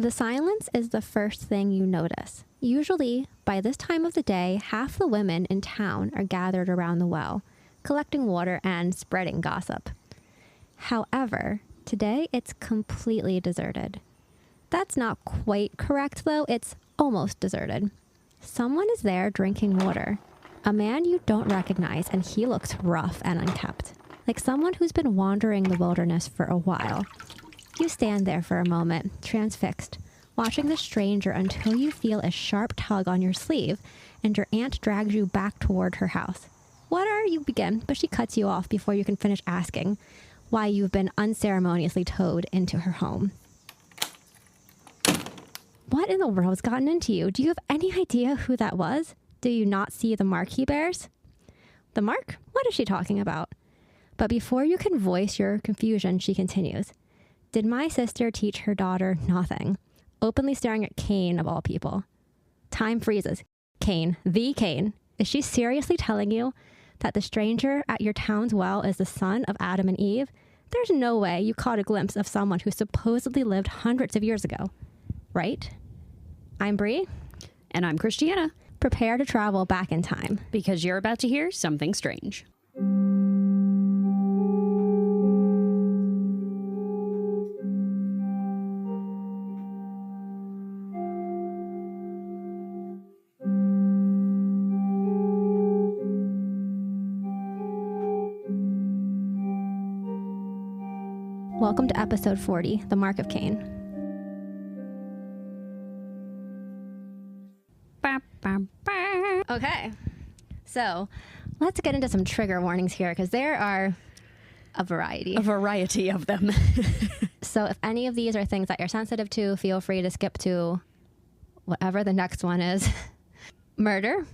The silence is the first thing you notice. Usually, by this time of the day, half the women in town are gathered around the well, collecting water and spreading gossip. However, today it's completely deserted. That's not quite correct, though. It's almost deserted. Someone is there drinking water. A man you don't recognize, and he looks rough and unkempt, like someone who's been wandering the wilderness for a while. You stand there for a moment, transfixed, watching the stranger until you feel a sharp tug on your sleeve and your aunt drags you back toward her house. What are you begin, but she cuts you off before you can finish asking why you've been unceremoniously towed into her home. What in the world's gotten into you? Do you have any idea who that was? Do you not see the mark he bears? The mark? What is she talking about? But before you can voice your confusion, she continues. Did my sister teach her daughter nothing? Openly staring at Cain of all people. Time freezes. Cain, the Cain. Is she seriously telling you that the stranger at your town's well is the son of Adam and Eve? There's no way you caught a glimpse of someone who supposedly lived hundreds of years ago. Right? I'm Bree. And I'm Christiana. Prepare to travel back in time. Because you're about to hear something strange. Welcome to episode 40, The Mark of Cain. Okay, so let's get into some trigger warnings here because there are a variety. A variety of them. So if any of these are things that you're sensitive to, feel free to skip to whatever the next one is. Murder,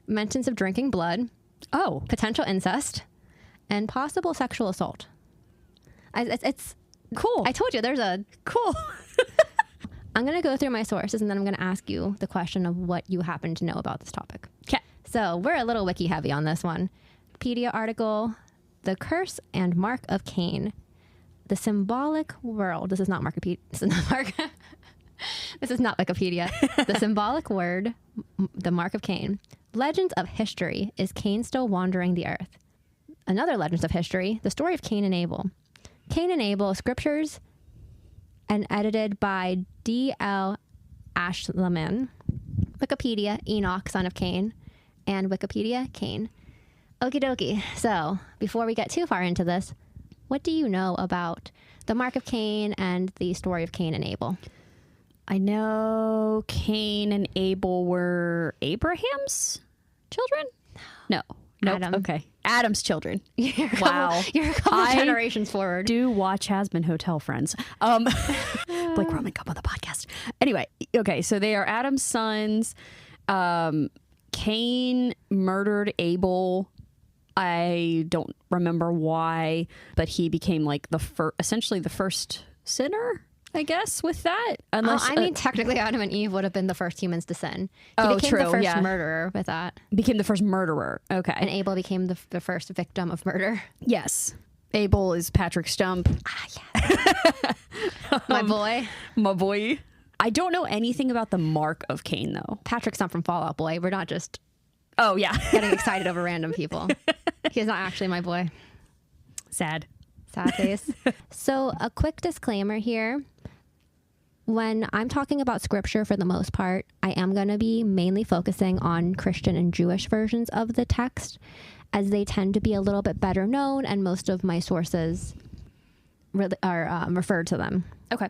mentions of drinking blood, potential incest, and possible sexual assault. It's cool. I told you there's a cool. I'm going to go through my sources and then I'm going to ask you the question of what you happen to know about this topic. Okay. So we're a little wiki heavy on this one. Wikipedia article, The Curse and Mark of Cain. The symbolic world. This is not Wikipedia. This is not Mark. This is not Wikipedia. The symbolic word, the Mark of Cain. Legends of history. Is Cain still wandering the earth? Another legends of history. The story of Cain and Abel. Cain and Abel, scriptures and edited by D.L. Ashleman. Wikipedia, Enoch, son of Cain. And Wikipedia, Cain. Okie dokie. So, before we get too far into this, what do you know about the Mark of Cain and the story of Cain and Abel? I know Cain and Abel were Abraham's children? No. Nope. Adam. Okay. Adam's children. You're Wow. You're a couple generations forward. Do watch Hasbin Hotel, friends. Blake Roman, come on the podcast. Anyway, okay, so they are Adam's sons. Cain murdered Abel. I don't remember why, but he became like essentially the first sinner, I guess, with that. Unless I mean, technically, Adam and Eve would have been the first humans to sin. He became true, the first yeah. murderer with that. Became the first murderer. Okay. And Abel became the first victim of murder. Yes. Abel is Patrick Stump. Yes. My boy. My boy. I don't know anything about the Mark of Cain, though. Patrick Stump from Fall Out Boy. We're not just Oh, yeah. getting excited over random people. He's not actually my boy. Sad. Sad face. So a quick disclaimer here. When I'm talking about scripture, for the most part, I am going to be mainly focusing on Christian and Jewish versions of the text, as they tend to be a little bit better known, and most of my sources are referred to them. Okay.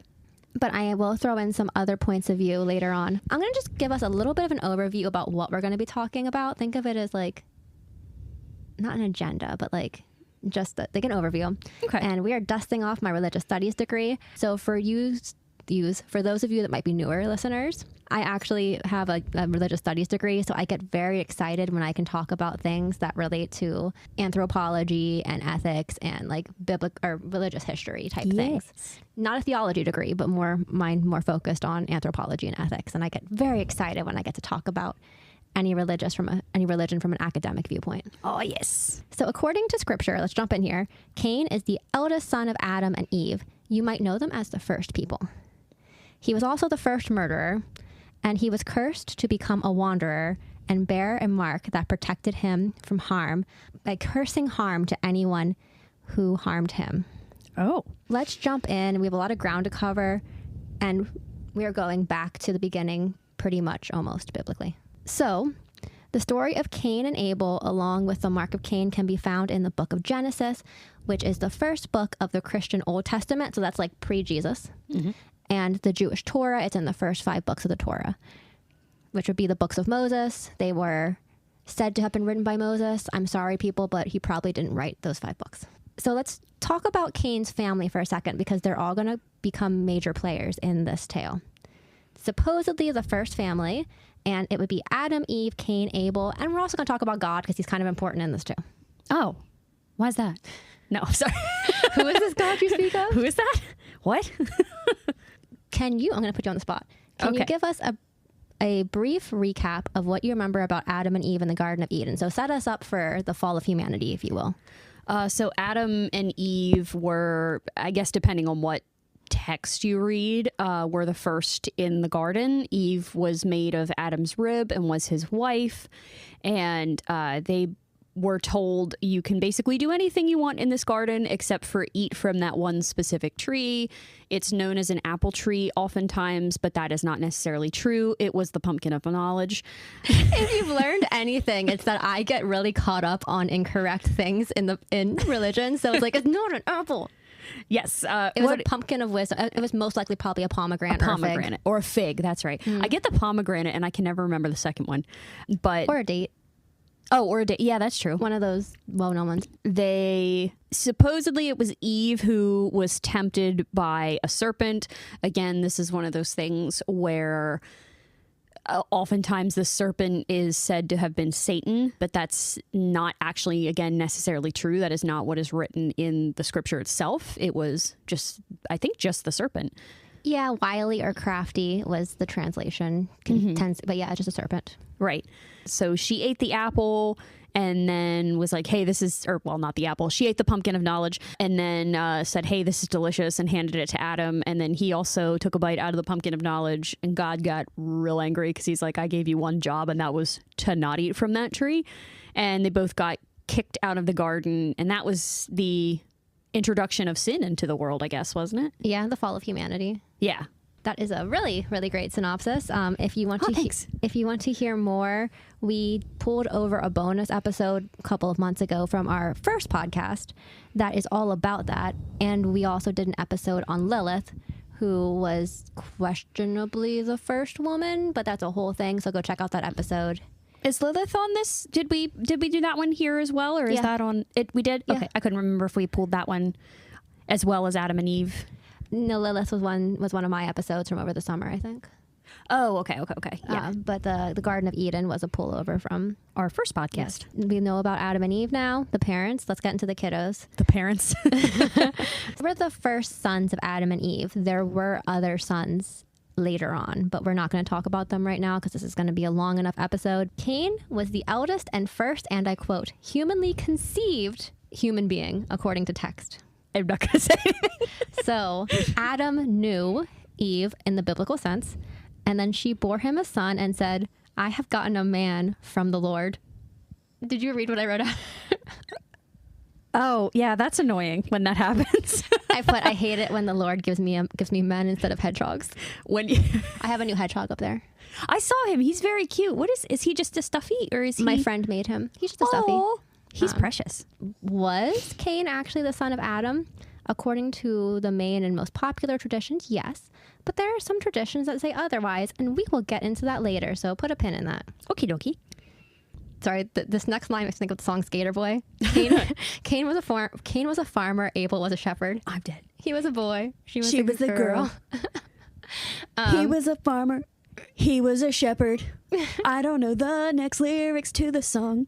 But I will throw in some other points of view later on. I'm going to just give us a little bit of an overview about what we're going to be talking about. Think of it as like, not an agenda, but like just like an overview. Okay. And we are dusting off my religious studies degree. So for those of you that might be newer listeners, I actually have a religious studies degree, so I get very excited when I can talk about things that relate to anthropology and ethics and like biblical or religious history type things. Not a theology degree, but more focused on anthropology and ethics. And I get very excited when I get to talk about any religion from an academic viewpoint. Oh, yes. So according to scripture, let's jump in here. Cain is the eldest son of Adam and Eve. You might know them as the first people. He was also the first murderer, and he was cursed to become a wanderer and bear a mark that protected him from harm by cursing harm to anyone who harmed him. Oh. Let's jump in. We have a lot of ground to cover, and we are going back to the beginning pretty much almost biblically. So, the story of Cain and Abel, along with the Mark of Cain, can be found in the book of Genesis, which is the first book of the Christian Old Testament. So that's like pre-Jesus. Mm-hmm. And the Jewish Torah, it's in the first 5 books of the Torah, which would be the books of Moses. They were said to have been written by Moses. I'm sorry, people, but he probably didn't write those 5 books. So let's talk about Cain's family for a second, because they're all going to become major players in this tale. Supposedly the first family, and it would be Adam, Eve, Cain, Abel, and we're also going to talk about God because he's kind of important in this too. Oh, why is that? No, I'm sorry. Who is this God you speak of? Who is that? What? I'm going to put you on the spot. Can you give us a brief recap of what you remember about Adam and Eve in the Garden of Eden? So set us up for the fall of humanity, if you will. So Adam and Eve were, I guess, depending on what text you read, were the first in the garden. Eve was made of Adam's rib and was his wife. And they were told, you can basically do anything you want in this garden except for eat from that one specific tree. It's known as an apple tree oftentimes, but that is not necessarily true. It was the pumpkin of knowledge. If you've learned anything, it's that I get really caught up on incorrect things in religion. So it's like, it's not an apple. Yes. It was a pumpkin of wisdom. It was most likely probably a pomegranate. Or a fig. That's right. I get the pomegranate and I can never remember the second one. Or a date. Oh, or a date. Yeah, that's true. One of those well-known ones. Supposedly it was Eve who was tempted by a serpent. Again, this is one of those things where oftentimes the serpent is said to have been Satan, but that's not actually, again, necessarily true. That is not what is written in the scripture itself. It was I think just the serpent. Yeah, wily or crafty was the translation. But yeah, it's just a serpent. Right. So she ate the apple and then was like, hey, not the apple. She ate the pumpkin of knowledge and then said, hey, this is delicious, and handed it to Adam. And then he also took a bite out of the pumpkin of knowledge, and God got real angry because he's like, I gave you one job, and that was to not eat from that tree. And they both got kicked out of the garden. And that was the introduction of sin into the world, I guess, wasn't it? Yeah, the fall of humanity. Yeah. That is a really, really great synopsis. If you want to hear more, we pulled over a bonus episode a couple of months ago from our first podcast that is all about that. And we also did an episode on Lilith, who was questionably the first woman, but that's a whole thing. So go check out that episode. Is Lilith on this? Did we do that one here as well, or is that on it? We did. Yeah. Okay, I couldn't remember if we pulled that one as well as Adam and Eve. No, Lilith was one of my episodes from over the summer, I think. Oh, okay. Yeah. But the Garden of Eden was a pullover from our first podcast. Yes. We know about Adam and Eve now, the parents. Let's get into the kiddos. The parents. We're the first sons of Adam and Eve. There were other sons later on, but we're not going to talk about them right now because this is going to be a long enough episode. Cain was the eldest and first, and I quote, humanly conceived human being, according to text. I'm not going to say anything. So Adam knew Eve in the biblical sense, and then she bore him a son and said, I have gotten a man from the Lord. Did you read what I wrote out? Oh, yeah, that's annoying when that happens. I hate it when the Lord gives me men instead of hedgehogs. I have a new hedgehog up there. I saw him. He's very cute. What is he just a stuffy, or is he? My friend made him. He's just a stuffy. He's precious. Was Cain actually the son of Adam? According to the main and most popular traditions, yes. But there are some traditions that say otherwise, and we will get into that later, so put a pin in that. Okie dokie. Sorry, this next line makes me think of the song Skater Boy. Cain was a farmer, Abel was a shepherd. I'm dead. He was a boy. She was a girl. He was a farmer. He was a shepherd. I don't know the next lyrics to the song.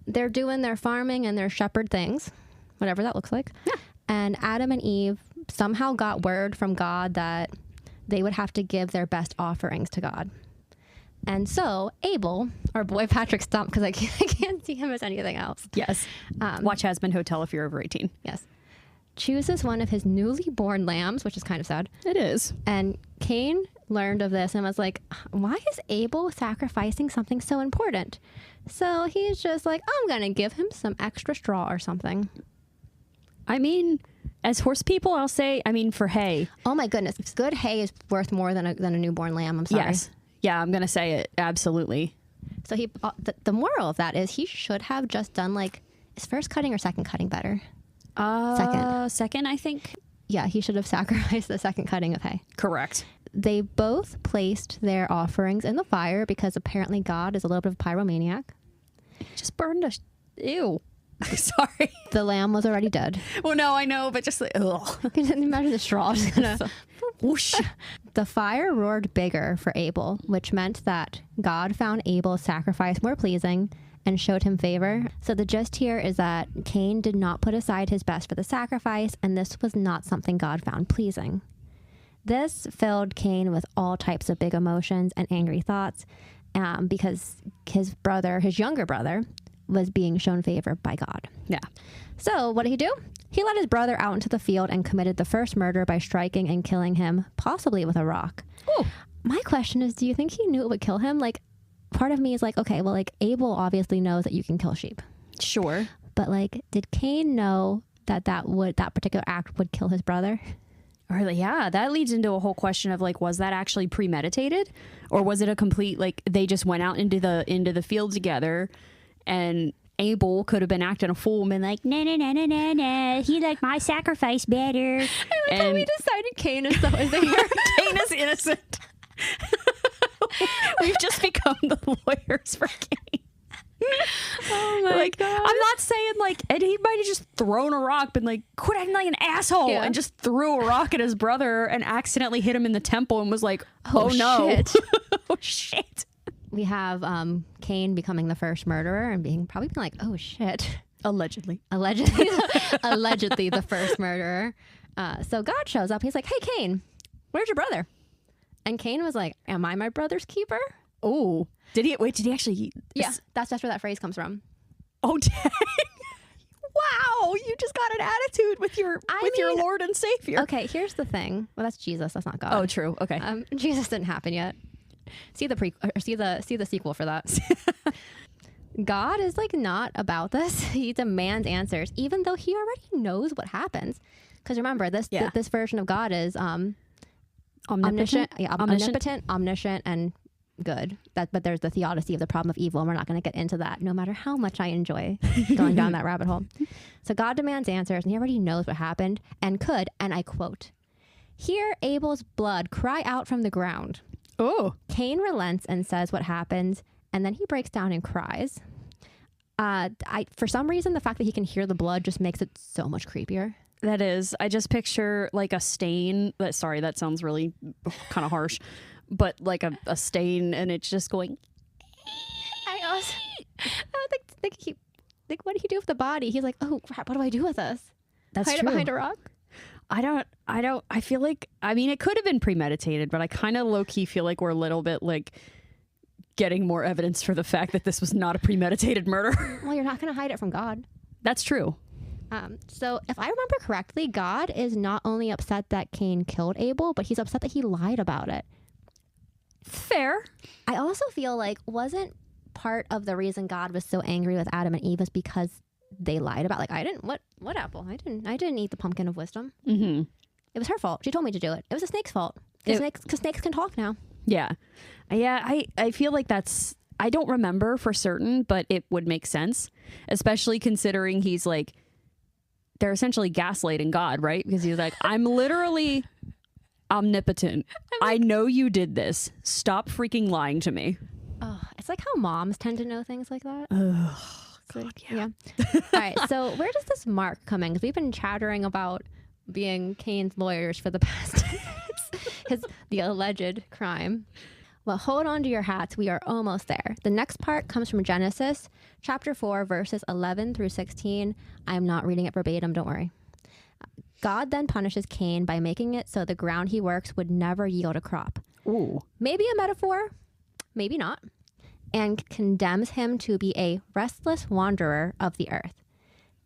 They're doing their farming and their shepherd things, whatever that looks like. Yeah. And Adam and Eve somehow got word from God that they would have to give their best offerings to God. And so Abel, or boy Patrick Stump, because I can't see him as anything else. Yes. Watch Has Been Hotel if you're over 18. Yes. chooses one of his newly born lambs, which is kind of sad. It is. And Cain learned of this and was like, why is Abel sacrificing something so important? So he's just like, I'm going to give him some extra straw or something. I mean, as horse people, I'll say, I mean, for hay. Oh my goodness. Good hay is worth more than a newborn lamb. I'm sorry. Yes. Yeah, I'm going to say it. Absolutely. So he, the moral of that is he should have just done like, is first cutting or second cutting better? Second, I think. Yeah, he should have sacrificed the second cutting of hay. Correct. They both placed their offerings in the fire because apparently God is a little bit of a pyromaniac. Just burned a... Ew. Sorry. The lamb was already dead. Well, no, I know, but just like, ugh. Can you imagine the straw just gonna... Whoosh. The fire roared bigger for Abel, which meant that God found Abel's sacrifice more pleasing and showed him favor. So the gist here is that Cain did not put aside his best for the sacrifice, and this was not something God found pleasing. This filled Cain with all types of big emotions and angry thoughts because his younger brother, was being shown favor by God. Yeah. So what did he do? He led his brother out into the field and committed the first murder by striking and killing him, possibly with a rock. Ooh. My question is, do you think he knew it would kill him? Like, part of me is like, okay, well, like Abel obviously knows that you can kill sheep. Sure. But like, did Cain know that particular act would kill his brother? Or yeah, that leads into a whole question of like, was that actually premeditated, or was it a complete like they just went out into the field together, and Abel could have been acting a fool and been like, no, he liked my sacrifice better. I like how we decided Cain is Cain is innocent. We've just become the lawyers for Cain. Oh my God. I'm not saying like, and he might have just thrown a rock, been like, quit acting like an asshole, and just threw a rock at his brother and accidentally hit him in the temple and was like, oh no. Shit. Oh shit. We have Cain becoming the first murderer and probably being like, oh shit. Allegedly Allegedly the first murderer. So God shows up. He's like, hey, Cain, where's your brother? And Cain was like, am I my brother's keeper? Oh, did he actually? Yeah, that's where that phrase comes from. Oh, dang. Wow, you just got an attitude with your Lord and Savior. Okay, here's the thing. Well, that's Jesus. That's not God. Oh, true. Okay. Jesus didn't happen yet. See the sequel for that. God is like not about this. He demands answers, even though he already knows what happens. Because remember, this version of God is omniscient, omnipotent, omniscient, and good. But there's the theodicy of the problem of evil, and we're not going to get into that, no matter how much I enjoy going down that rabbit hole. So God demands answers, and he already knows what happened, and could, and I quote, hear Abel's blood cry out from the ground. Oh. Cain relents and says what happened, and then he breaks down and cries. For some reason, the fact that he can hear the blood just makes it so much creepier. That is. I just picture like a stain. Sorry, that sounds really kind of harsh, but like a stain, and it's just going. I also think what did he do with the body? He's like, oh crap, what do I do with this? That's Hide true. it behind a rock? I feel like, I mean, it could have been premeditated, but I kind of low key feel like we're a little bit like getting more evidence for the fact that this was not a premeditated murder. Well, you're not going to hide it from God. That's true. So if I remember correctly, God is not only upset that Cain killed Abel, but he's upset that he lied about it. Fair. I also feel like wasn't part of the reason God was so angry with Adam and Eve was because they lied about, like, I didn't, what apple? I didn't eat the pumpkin of wisdom. Mm-hmm. It was her fault. She told me to do it. It was a snake's fault. Because snakes can talk now. Yeah. I feel like I don't remember for certain, but it would make sense, especially considering he's like, they're essentially gaslighting God, right? Because he's like, I'm literally omnipotent. I know you did this. Stop freaking lying to me. Oh, it's like how moms tend to know things like that. Oh, God, yeah. All right, so where does this Mark come in? Because we've been chattering about being Cain's lawyers for the past 10 minutes. The alleged crime. Well, hold on to your hats. We are almost there. The next part comes from Genesis, chapter 4, verses 11 through 16. I'm not reading it verbatim, don't worry. God then punishes Cain by making it so the ground he works would never yield a crop. Ooh. Maybe a metaphor, maybe not. And condemns him to be a restless wanderer of the earth.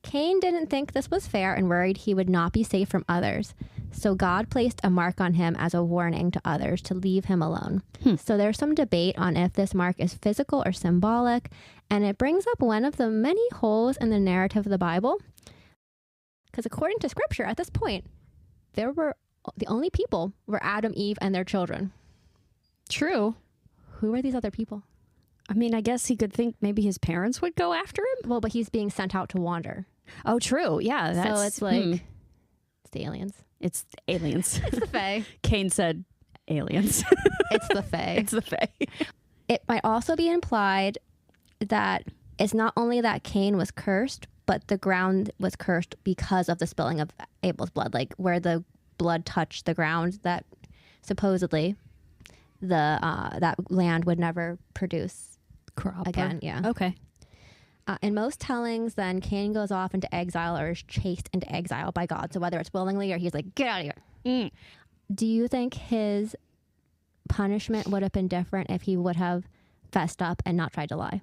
Cain didn't think this was fair and worried he would not be safe from others. So God placed a mark on him as a warning to others to leave him alone. So there's some debate on if this mark is physical or symbolic, and it brings up one of the many holes in the narrative of the Bible. Because according to scripture, at this point, the only people were Adam, Eve, and their children. True. Who are these other people? I mean, I guess he could think maybe his parents would go after him. Well, but he's being sent out to wander. Oh, true. Yeah. So it's like, it's the aliens. It's aliens. It's the Fae. Cain said aliens. It's the Fae. It's the Fae. It might also be implied that it's not only that Cain was cursed, but the ground was cursed because of the spilling of Abel's blood, like where the blood touched the ground, that supposedly that land would never produce Crop again. Yeah. Okay. In most tellings, then Cain goes off into exile or is chased into exile by God. So whether it's willingly or he's like, get out of here. Do you think his punishment would have been different if he would have fessed up and not tried to lie?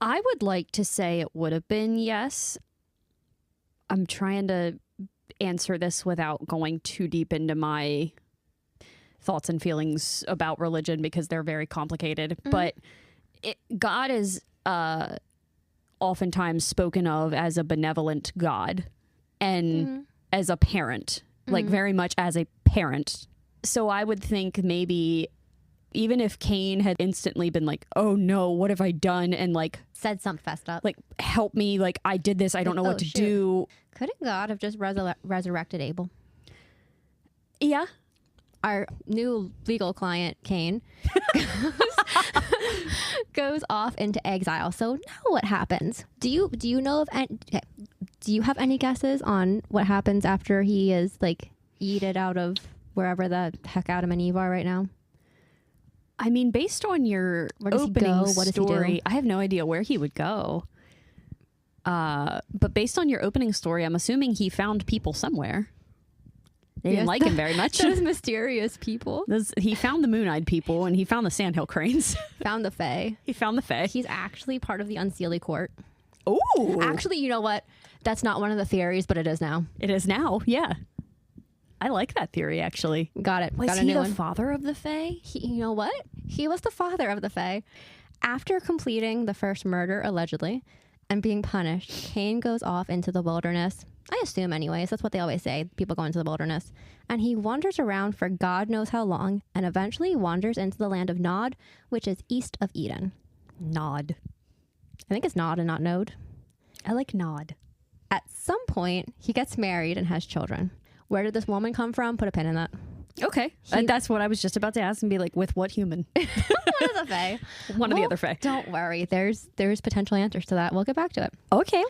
I would like to say it would have been yes. I'm trying to answer this without going too deep into my thoughts and feelings about religion because they're very complicated. But God is oftentimes spoken of as a benevolent God and as a parent, like very much as a parent. So I would think maybe even if Cain had instantly been like, oh no, what have I done? And like said something fessed up. Like, help me. Like, I did this. I don't know what to do. Couldn't God have just resurrected Abel? Yeah. Our new legal client, Cain, goes off into exile. So now what happens? Do you know of do you have any guesses on what happens after he is like yeeted out of wherever the heck Adam and Eve are right now? I mean, based on your opening story, I have no idea where he would go. But based on your opening story, I'm assuming he found people somewhere. They didn't like him very much. Those mysterious people. He found the moon-eyed people, and he found the sandhill cranes. Found the Fae. He found the Fae. He's actually part of the Unseelie Court. Oh. Actually, you know what? That's not one of the theories, but it is now. It is now, yeah. I like that theory, actually. Got it. Was Got a he new the one. father of the Fae? You know what? He was the father of the Fae. After completing the first murder, allegedly, and being punished, Cain goes off into the wilderness. I assume anyways. That's what they always say. People go into the wilderness. And he wanders around for God knows how long and eventually wanders into the land of Nod, which is east of Eden. Nod. I think it's Nod and not Node. I like Nod. At some point, he gets married and has children. Where did this woman come from? Put a pin in that. Okay. That's what I was just about to ask and be like, with what human? One of the Fae. One of the other Fae. Don't worry. There's potential answers to that. We'll get back to it. Okay.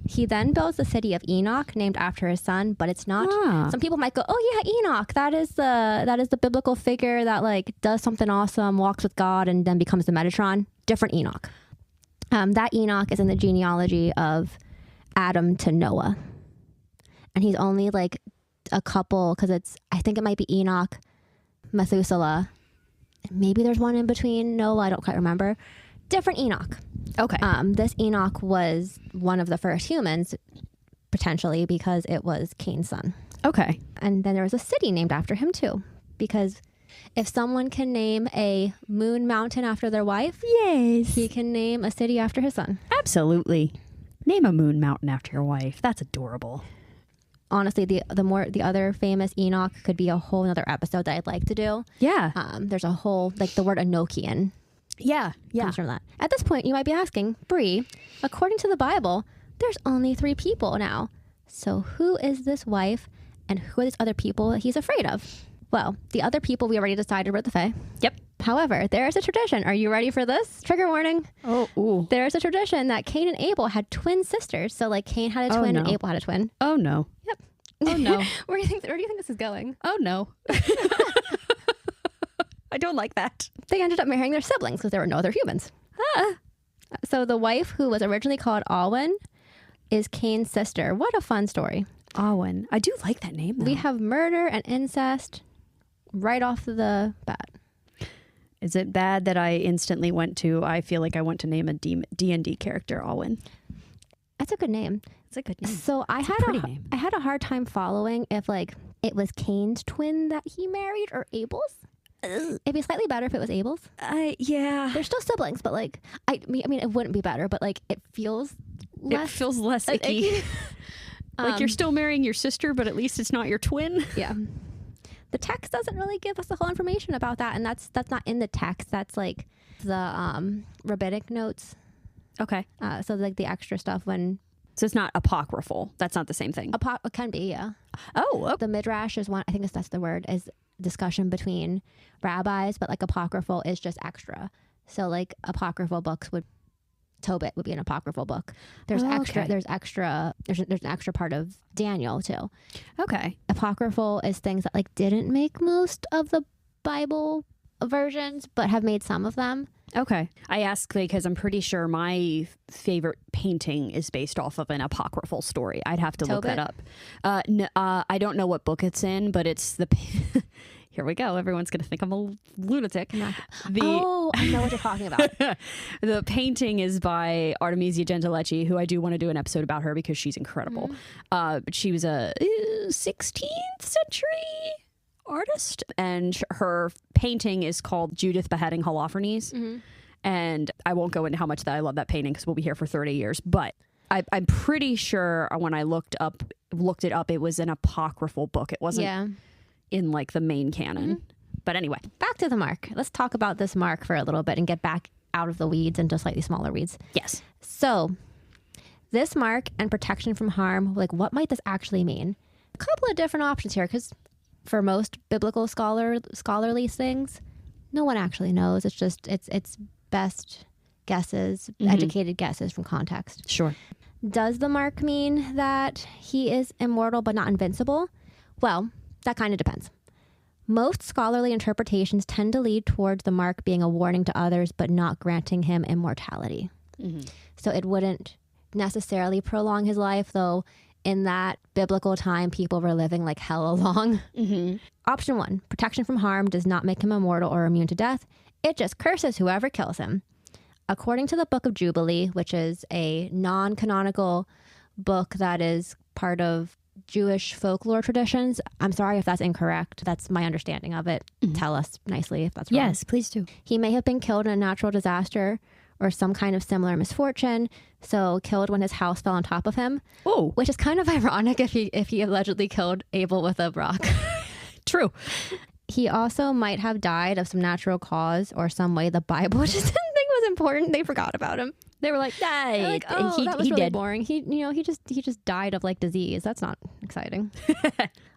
He then builds the city of Enoch, named after his son, but it's not. Some people might go, "Oh yeah, Enoch. That is the biblical figure that like does something awesome, walks with God, and then becomes the Metatron." Different Enoch. That Enoch is in the genealogy of Adam to Noah, and he's only like a couple because I think it might be Enoch, Methuselah. Maybe there's one in between Noah. I don't quite remember. Different Enoch. Okay. This Enoch was one of the first humans, potentially, because it was Cain's son. Okay. And then there was a city named after him, too. Because if someone can name a moon mountain after their wife, yes, he can name a city after his son. Absolutely. Name a moon mountain after your wife. That's adorable. Honestly, the other famous Enoch could be a whole other episode that I'd like to do. Yeah. There's a whole, like the word Enochian. Yeah. Comes from that. At this point, you might be asking, Bree, according to the Bible, there's only 3 people now. So who is this wife and who are these other people that he's afraid of? Well, the other people we already decided were the Fae. Yep. However, there is a tradition. Are you ready for this? Trigger warning. Oh, ooh. There's a tradition that Cain and Abel had twin sisters. So like Cain had a twin and Abel had a twin. Oh, no. Yep. Oh, no. Where do you think this is going? Oh, no. I don't like that. They ended up marrying their siblings because there were no other humans. So the wife, who was originally called Alwyn, is Cain's sister. What a fun story. Alwyn. I do like that name, though. We have murder and incest right off the bat. Is it bad that I instantly went to, I feel like I want to name a D&D character Alwyn? That's a good name. It's a good name. So I had a hard time following if like it was Cain's twin that he married or Abel's. It'd be slightly better if it was Abel's. Yeah. They're still siblings, but like I mean it wouldn't be better, but like it feels less icky. Like you're still marrying your sister, but at least it's not your twin. Yeah. The text doesn't really give us the whole information about that, and that's not in the text. That's like the rabbinic notes. Okay. So like the extra stuff when. So it's not apocryphal. That's not the same thing. It can be, yeah. Oh. The midrash is one. I think that's the word. Is discussion between rabbis, but like apocryphal is just extra. So like apocryphal books Tobit would be an apocryphal book. There's extra. Okay. There's an extra part of Daniel too. Okay. Apocryphal is things that like didn't make most of the Bible versions, but have made some of them. Okay. I ask because I'm pretty sure my favorite painting is based off of an apocryphal story. I'd have to look that up. No, I don't know what book it's in, but it's the... Here we go. Everyone's going to think I'm a lunatic. I know what you're talking about. The painting is by Artemisia Gentileschi, who I do want to do an episode about her because she's incredible. But she was a 16th century artist, and her painting is called Judith Beheading Holofernes. And I won't go into how much that I love that painting because we'll be here for 30 years. But I'm pretty sure when I looked it up, it was an apocryphal book. It wasn't in like the main canon. But anyway, back to the mark. Let's talk about this mark for a little bit and get back out of the weeds into slightly smaller weeds. Yes. So this mark and protection from harm, like what might this actually mean? A couple of different options here, because for most biblical scholarly things, no one actually knows. It's just it's best guesses, educated guesses from context. Sure. Does the mark mean that he is immortal but not invincible? Well, that kind of depends. Most scholarly interpretations tend to lead towards the mark being a warning to others but not granting him immortality. So it wouldn't necessarily prolong his life, though in that biblical time, people were living like hella long. Option 1, protection from harm does not make him immortal or immune to death. It just curses whoever kills him. According to the Book of Jubilee, which is a non-canonical book that is part of Jewish folklore traditions. I'm sorry if that's incorrect. That's my understanding of it. Tell us nicely if that's wrong. Yes, please do. He may have been killed in a natural disaster or some kind of similar misfortune, so killed when his house fell on top of him. Oh, which is kind of ironic if he allegedly killed Abel with a rock. True. He also might have died of some natural cause or some way the Bible just didn't think was important. They forgot about him. They were like, that was really boring. He just died of like disease. That's not exciting.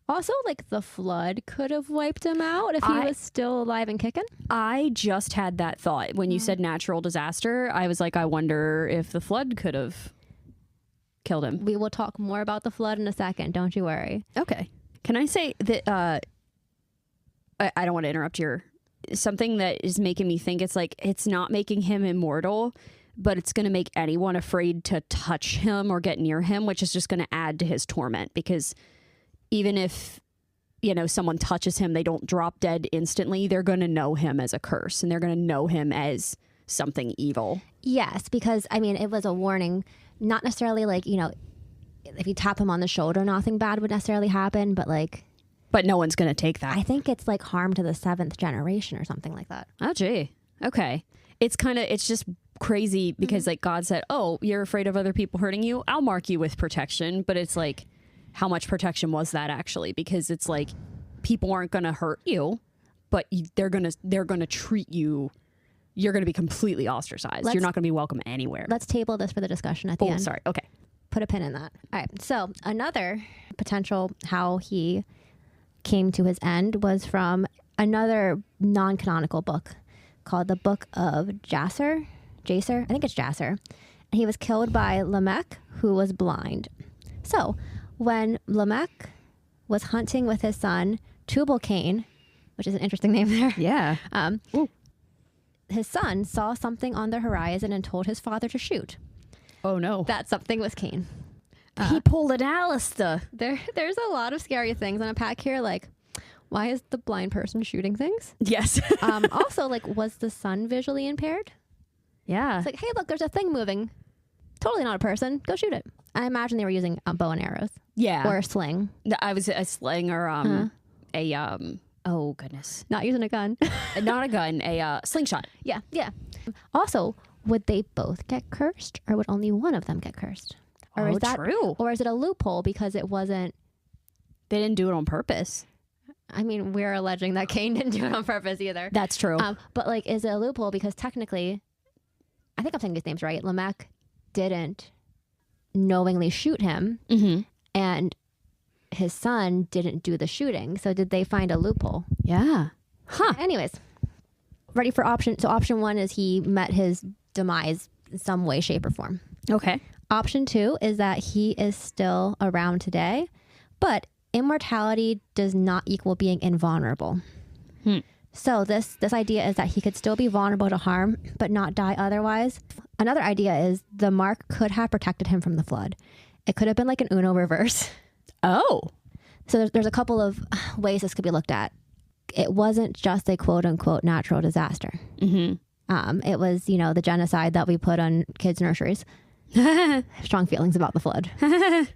Also, like the flood could have wiped him out if he was still alive and kicking. I just had that thought when you said natural disaster. I was like, I wonder if the flood could have killed him. We will talk more about the flood in a second. Don't you worry. Okay. Can I say that? I don't want to interrupt something that is making me think it's not making him immortal, but it's going to make anyone afraid to touch him or get near him, which is just going to add to his torment. Because even if, someone touches him, they don't drop dead instantly. They're going to know him as a curse, and they're going to know him as something evil. Yes, because it was a warning, not necessarily like, if you tap him on the shoulder, nothing bad would necessarily happen, but like. But no one's going to take that. I think it's like harm to the 7th generation or something like that. Oh, gee. Okay. It's just crazy because like God said, oh, you're afraid of other people hurting you? I'll mark you with protection. But it's like, how much protection was that actually? Because it's like people aren't going to hurt you, but they're going to treat you. You're going to be completely ostracized. You're not going to be welcome anywhere. Let's table this for the discussion at the end. Oh, sorry. Okay. Put a pin in that. All right. So another potential how he came to his end was from another non-canonical book called the Book of Jacer. I think it's Jacer. And he was killed by Lamech, who was blind. So when Lamech was hunting with his son Tubal-Cain, which is an interesting name there. Yeah. His son saw something on the horizon and told his father to shoot. Oh no. That something was Cain. He pulled an Alistair. There's a lot of scary things on a pack here. Like, Why is the blind person shooting things? Yes. Also, like, was the son visually impaired? Yeah. It's like, hey, look, there's a thing moving. Totally not a person. Go shoot it. I imagine they were using bow and arrows. Yeah. Or a sling. I was a sling or oh goodness. Not using a gun. Not a gun, a slingshot. Yeah. Also, would they both get cursed, or would only one of them get cursed? Or is that true. Or is it a loophole because it wasn't? They didn't do it on purpose. I mean, we're alleging that Cain didn't do it on purpose either. That's true. But like, is it a loophole because technically, I think I'm saying these names right. Lamech didn't knowingly shoot him, and his son didn't do the shooting. So did they find a loophole? Yeah. Huh. Anyways, ready for option. So option 1 is he met his demise in some way, shape, or form. Okay. Option 2 is that he is still around today, but immortality does not equal being invulnerable. So this idea is that he could still be vulnerable to harm, but not die otherwise. Another idea is the mark could have protected him from the flood. It could have been like an Uno reverse. Oh. So there's a couple of ways this could be looked at. It wasn't just a quote unquote natural disaster. It was, the genocide that we put on kids' nurseries. Strong feelings about the flood.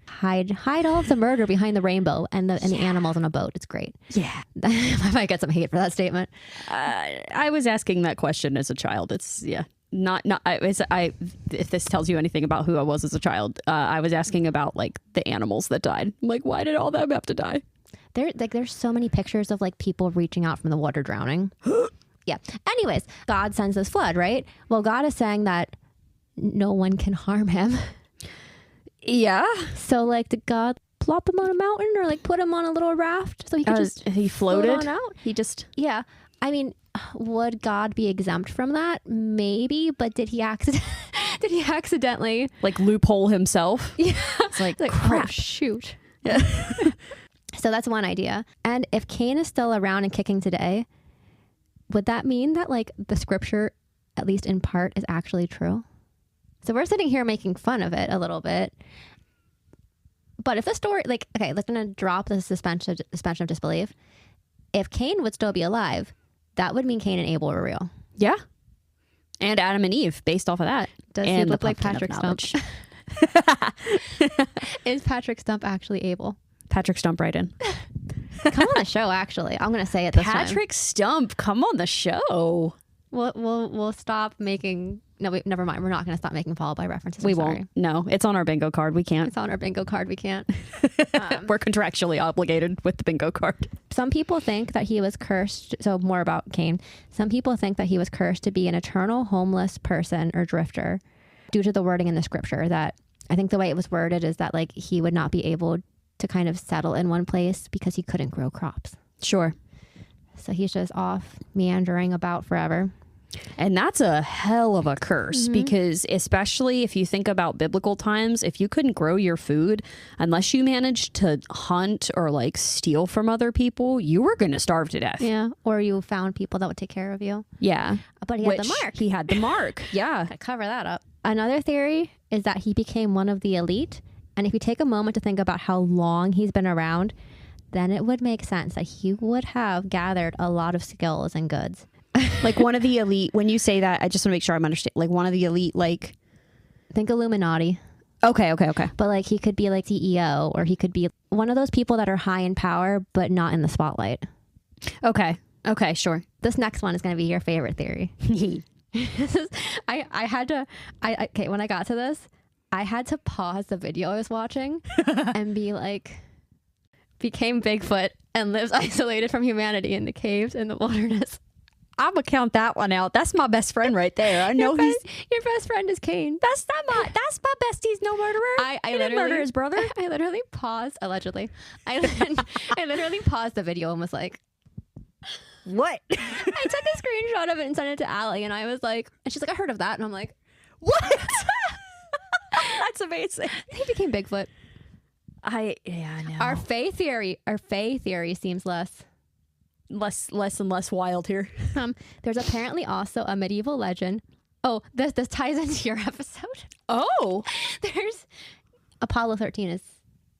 Hide all of the murder behind the rainbow and the animals on a boat. It's great. Yeah. I might get some hate for that statement. I was asking that question as a child. It's if this tells you anything about who I was as a child, I was asking about like the animals that died. I'm like, why did all them have to die? There's so many pictures of like people reaching out from the water drowning. Yeah. Anyways, God sends this flood, right? Well, God is saying that no one can harm him. Yeah. So like, did God plop him on a mountain or like put him on a little raft so he could he floated float on out? He just I mean, would God be exempt from that? Maybe, but did he accidentally like loophole himself? Yeah. It's like crap. Oh, shoot. Yeah. So that's one idea. And if Cain is still around and kicking today, would that mean that like the scripture, at least in part, is actually true? So we're sitting here making fun of it a little bit. But if the story, like, okay, let's gonna drop the suspension of disbelief. If Cain would still be alive, that would mean Cain and Abel were real. Yeah. And Adam and Eve, based off of that. Does he look like Patrick Stump? Is Patrick Stump actually Abel? Patrick Stump right in. Come on the show, actually. I'm going to say it this time. Patrick Stump, come on the show. We'll stop making... No, never mind. We're not going to stop making follow-by references. We won't. No, it's on our bingo card. We can't. It's on our bingo card. We can't. We're contractually obligated with the bingo card. Some people think that he was cursed. So more about Cain. Some people think that he was cursed to be an eternal homeless person or drifter due to the wording in the scripture. That I think the way it was worded is that like he would not be able to kind of settle in one place because he couldn't grow crops. Sure. So he's just off meandering about forever. And that's a hell of a curse because especially if you think about biblical times, if you couldn't grow your food, unless you managed to hunt or like steal from other people, you were going to starve to death. Yeah. Or you found people that would take care of you. Yeah. But he had the mark. He had the mark. Yeah. Cover that up. Another theory is that he became one of the elite. And if you take a moment to think about how long he's been around, then it would make sense that he would have gathered a lot of skills and goods. Like one of the elite, when you say that, I just want to make sure I'm understanding. Like one of the elite, like... Think Illuminati. Okay. But like he could be like CEO, or he could be one of those people that are high in power, but not in the spotlight. Okay, sure. This next one is going to be your favorite theory. When I got to this, I had to pause the video I was watching and be like, became Bigfoot and lives isolated from humanity in the caves in the wilderness. I'm gonna count that one out. That's my best friend right there. I know your best friend is Cain. That's my bestie's no murderer. I didn't murder his brother. I literally paused, allegedly. I literally paused the video and was like, what? I took a screenshot of it and sent it to Allie, and I was like, and she's like, I heard of that, and I'm like, what? That's amazing. He became Bigfoot. I know. Our Fae theory seems less and less wild here. There's apparently also a medieval legend. Oh, this ties into your episode. Oh, There's Apollo 13 is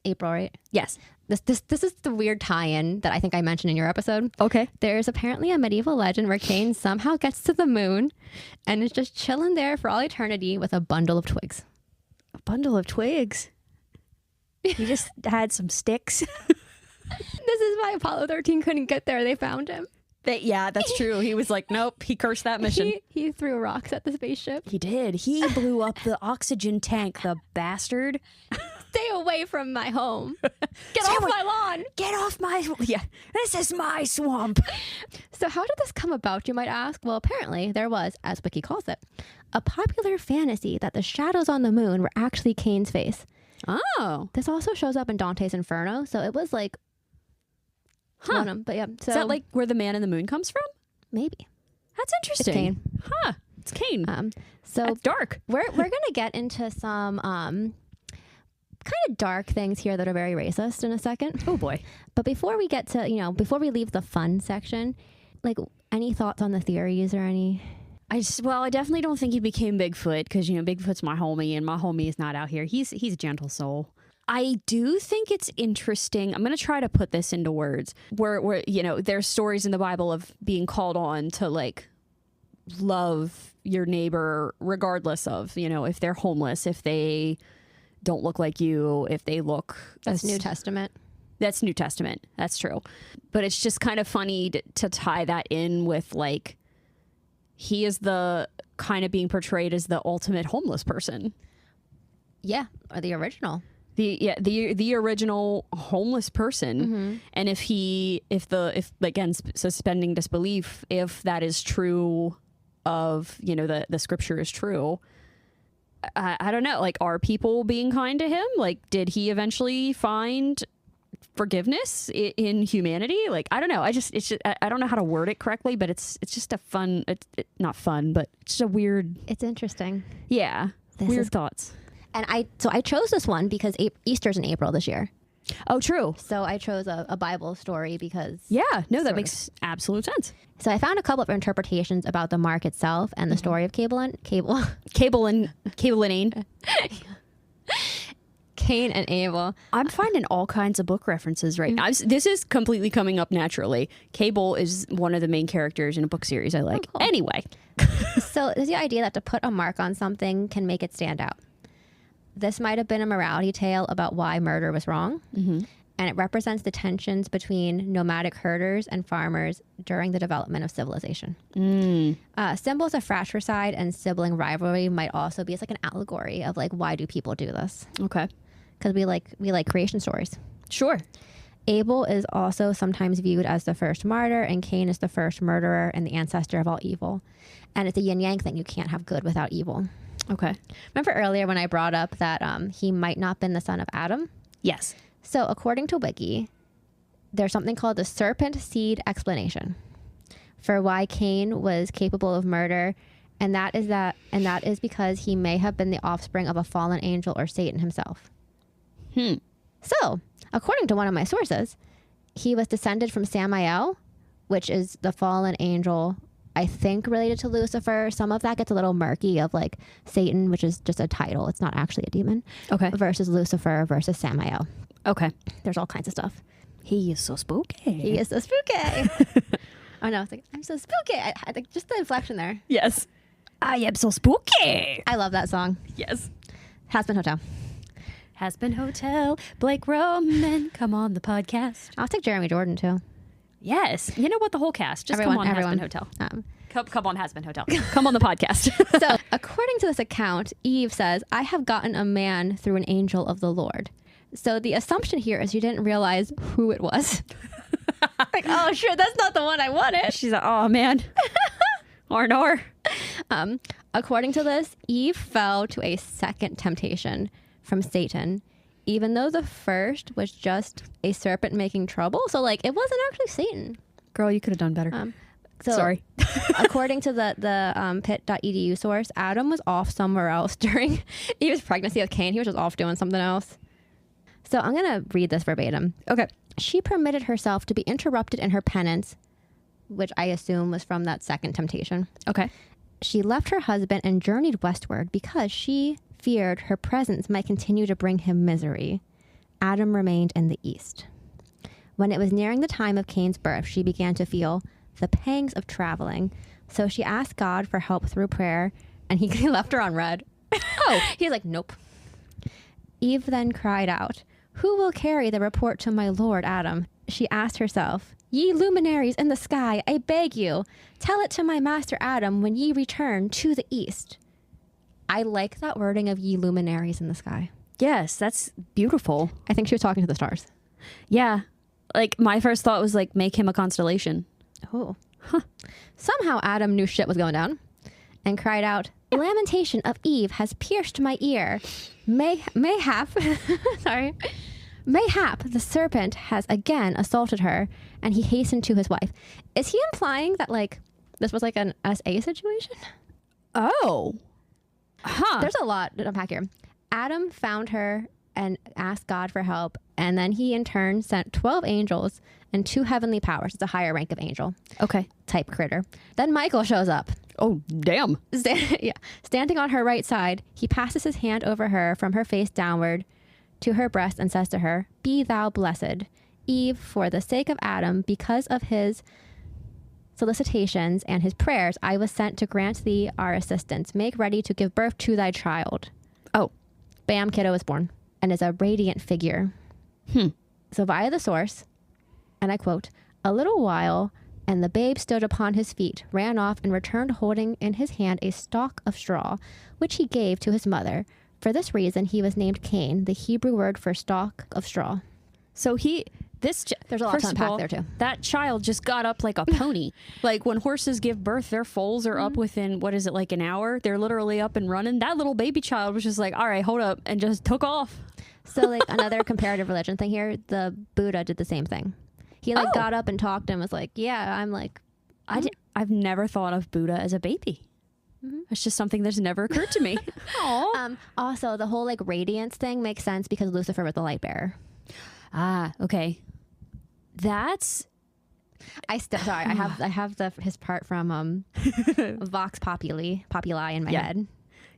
April, right? Yes. This is the weird tie-in that I think I mentioned in your episode. Okay. There's apparently a medieval legend where Cain somehow gets to the moon and is just chilling there for all eternity with a bundle of twigs. A bundle of twigs. He just had some sticks. This is why Apollo 13 couldn't get there. They found him. Yeah, that's true. He was like, nope, he cursed that mission. He threw rocks at the spaceship. He did. He blew up the oxygen tank, the bastard. Stay away from my home. Get off my lawn. Get off my... Yeah, this is my swamp. So how did this come about, you might ask? Well, apparently there was, as Wiki calls it, a popular fantasy that the shadows on the moon were actually Cain's face. Oh. This also shows up in Dante's Inferno, so it was like... Huh. But yeah, so... Is that like where the man in the moon comes from? Maybe. That's interesting. Cain. Huh. It's Cain. So that's dark. We're going to get into some kind of dark things here that are very racist in a second. Oh boy. But before we get to, before we leave the fun section, like any thoughts on the theories or any... I definitely don't think he became Bigfoot because, Bigfoot's my homie and my homie is not out here. He's a gentle soul. I do think it's interesting. I'm going to try to put this into words where there's stories in the Bible of being called on to like love your neighbor regardless of, if they're homeless, if they don't look like you, if they look... That's New Testament. That's New Testament. That's true. But it's just kind of funny to tie that in with like, he is the kind of being portrayed as the ultimate homeless person. Yeah, or the original. The original homeless person. Mm-hmm. And if again, suspending disbelief, if that is true of, the scripture is true, I don't know, like, are people being kind to him? Like, did he eventually find forgiveness in humanity? Like, I don't know. I don't know how to word it correctly, but it's just a fun, not fun, but it's just a weird. It's interesting. Yeah. Weird thoughts. And I chose this one because Easter's in April this year. Oh, true. So I chose a Bible story because... Yeah, no, that makes absolute sense. So I found a couple of interpretations about the mark itself and the story of Cable and Cain and Abel. I'm finding all kinds of book references right now. This is completely coming up naturally. Cable is one of the main characters in a book series I like. Oh, cool. Anyway. So there's the idea that to put a mark on something can make it stand out. This might have been a morality tale about why murder was wrong. Mm-hmm. And it represents the tensions between nomadic herders and farmers during the development of civilization. Symbols of fratricide and sibling rivalry might also be like an allegory of like, why do people do this? Okay. Because we like creation stories. Sure. Abel is also sometimes viewed as the first martyr, and Cain is the first murderer and the ancestor of all evil. And it's a yin-yang thing. You can't have good without evil. Okay. Remember earlier when I brought up that he might not have been the son of Adam? Yes. So according to Wiki, there's something called the serpent seed explanation for why Cain was capable of murder, and that is because he may have been the offspring of a fallen angel or Satan himself. So, according to one of my sources, he was descended from Samael, which is the fallen angel, I think related to Lucifer. Some of that gets a little murky of like Satan, which is just a title. It's not actually a demon. Okay. Versus Lucifer versus Samael. Okay. There's all kinds of stuff. He is so spooky. He is so spooky. Oh no, it's like, I'm so spooky. I think just the inflection there. Yes. I am so spooky. I love that song. Yes. Has-Been Hotel. Has-Been Hotel. Blake Roman, come on the podcast. I'll take Jeremy Jordan too. Yes. You know what? The whole cast. Just come on Has-Been Hotel. Come on Has-Been Hotel. Come on the podcast. So, according to this account, Eve says, I have gotten a man through an angel of the Lord. So the assumption here is you didn't realize who it was. Like, oh, sure, that's not the one I wanted. She's like, oh, man. Nor. According to this, Eve fell to a second temptation from Satan, even though the first was just a serpent making trouble. So, like, it wasn't actually Satan. Girl, you could have done better. Sorry. According to the pit.edu source, Adam was off somewhere else during Eve's pregnancy with Cain. He was just off doing something else. So I'm going to read this verbatim. Okay. She permitted herself to be interrupted in her penance, which I assume was from that second temptation. Okay. She left her husband and journeyed westward because she feared her presence might continue to bring him misery. Adam remained in the east. When it was nearing the time of Cain's birth, she began to feel the pangs of traveling. So she asked God for help through prayer, and he left her on red. Oh, he's like, nope. Eve then cried out, "Who will carry the report to my lord Adam?" She asked herself, "Ye luminaries in the sky, I beg you, tell it to my master Adam when ye return to the east." I like that wording of ye luminaries in the sky. Yes, that's beautiful. I think she was talking to the stars. Yeah. Like, my first thought was like, make him a constellation. Oh. Huh. Somehow Adam knew shit was going down and cried out, "The lamentation of Eve has pierced my ear. Mayhap the serpent has again assaulted her," and he hastened to his wife. Is he implying that, like, this was like an SA situation? Oh. Huh. There's a lot to unpack here. Adam found her and asked God for help, and then he in turn sent 12 angels and 2 heavenly powers. It's a higher rank of angel. Okay. Type critter. Then Michael shows up. Oh, damn. Standing on her right side, he passes his hand over her from her face downward to her breast and says to her, "Be thou blessed, Eve, for the sake of Adam, because of his solicitations and his prayers, I was sent to grant thee our assistance. Make ready to give birth to thy child." Oh. Bam, kiddo is born and is a radiant figure. So via the source, and I quote, "A little while, and the babe stood upon his feet, ran off, and returned holding in his hand a stalk of straw, which he gave to his mother. For this reason he was named Cain, the Hebrew word for stalk of straw." So there's a lot to unpack there too. That child just got up like a pony. Like, when horses give birth, their foals are up within, what is it, like an hour? They're literally up and running. That little baby child was just like, all right, hold up, and just took off. So, like, another comparative religion thing here, the Buddha did the same thing. He got up and talked and was like, yeah, I'm like, I've never thought of Buddha as a baby. It's just something that's never occurred to me. Also, the whole like radiance thing makes sense because Lucifer was the light bearer. Ah, okay. That's... I have his part from Vox Populi in my head.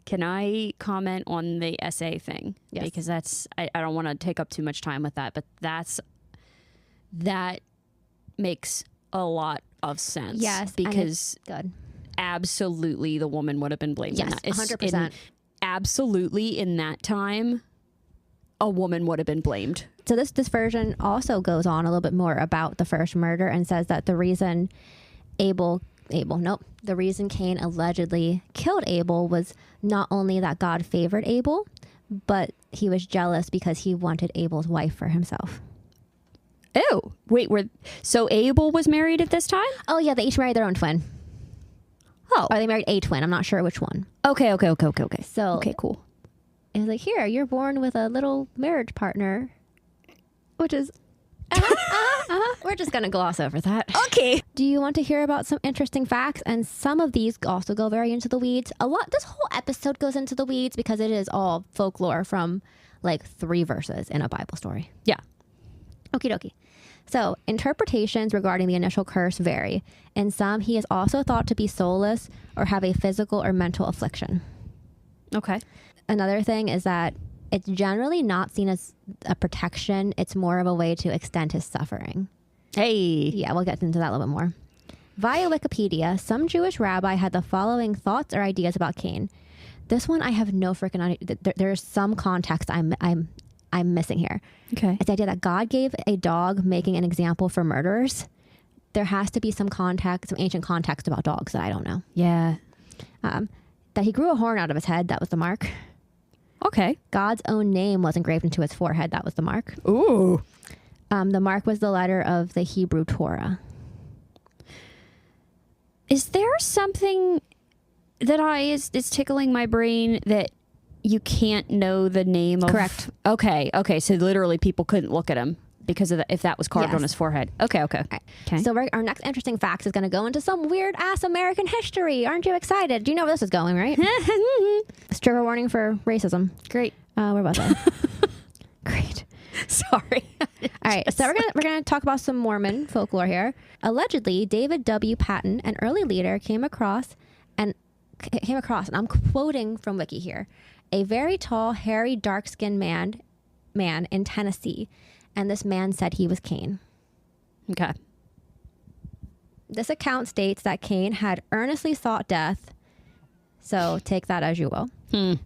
Can I comment on the essay thing? Yes. Because that's, I don't want to take up too much time with that, but that makes a lot of sense. Yes. Because good. Absolutely the woman would have been blamed. Yes, in that. 100%. Absolutely in that time, a woman would have been blamed. So this version also goes on a little bit more about the first murder and says that the reason the reason Cain allegedly killed Abel was not only that God favored Abel, but he was jealous because he wanted Abel's wife for himself. Oh, wait, so Abel was married at this time? Oh yeah, they each married their own twin. Oh. Or they married a twin. I'm not sure which one. Okay. So okay, cool. It was like, here, you're born with a little marriage partner, which is... We're just going to gloss over that. Okay. Do you want to hear about some interesting facts? And some of these also go very into the weeds. This whole episode goes into the weeds because it is all folklore from like 3 verses in a Bible story. Yeah. Okie dokie. So interpretations regarding the initial curse vary. In some, he is also thought to be soulless or have a physical or mental affliction. Okay. Another thing is that it's generally not seen as a protection. It's more of a way to extend his suffering. Hey. Yeah, we'll get into that a little bit more. Via Wikipedia, some Jewish rabbi had the following thoughts or ideas about Cain. This one I have no freaking idea. There's some context I'm missing here. Okay. It's the idea that God gave a dog making an example for murderers. There has to be some ancient context about dogs that I don't know. Yeah. That he grew a horn out of his head. That was the mark. Okay. God's own name was engraved into his forehead. That was the mark. Ooh. The mark was the letter of the Hebrew Torah. Is there something that is tickling my brain that you can't know the name of? Correct. Okay. So literally people couldn't look at him because of if that was carved on his forehead. Okay. Right. So our next interesting facts is going to go into some weird ass American history. Aren't you excited? Do you know where this is going, right? Trigger warning for racism. Great. Where was I? Great. Sorry. All right. So we're gonna talk about some Mormon folklore here. Allegedly, David W. Patton, an early leader, came across, and I'm quoting from Wiki here, a very tall, hairy, dark-skinned man man in Tennessee, and this man said he was Cain. Okay. This account states that Cain had earnestly sought death, so take that as you will,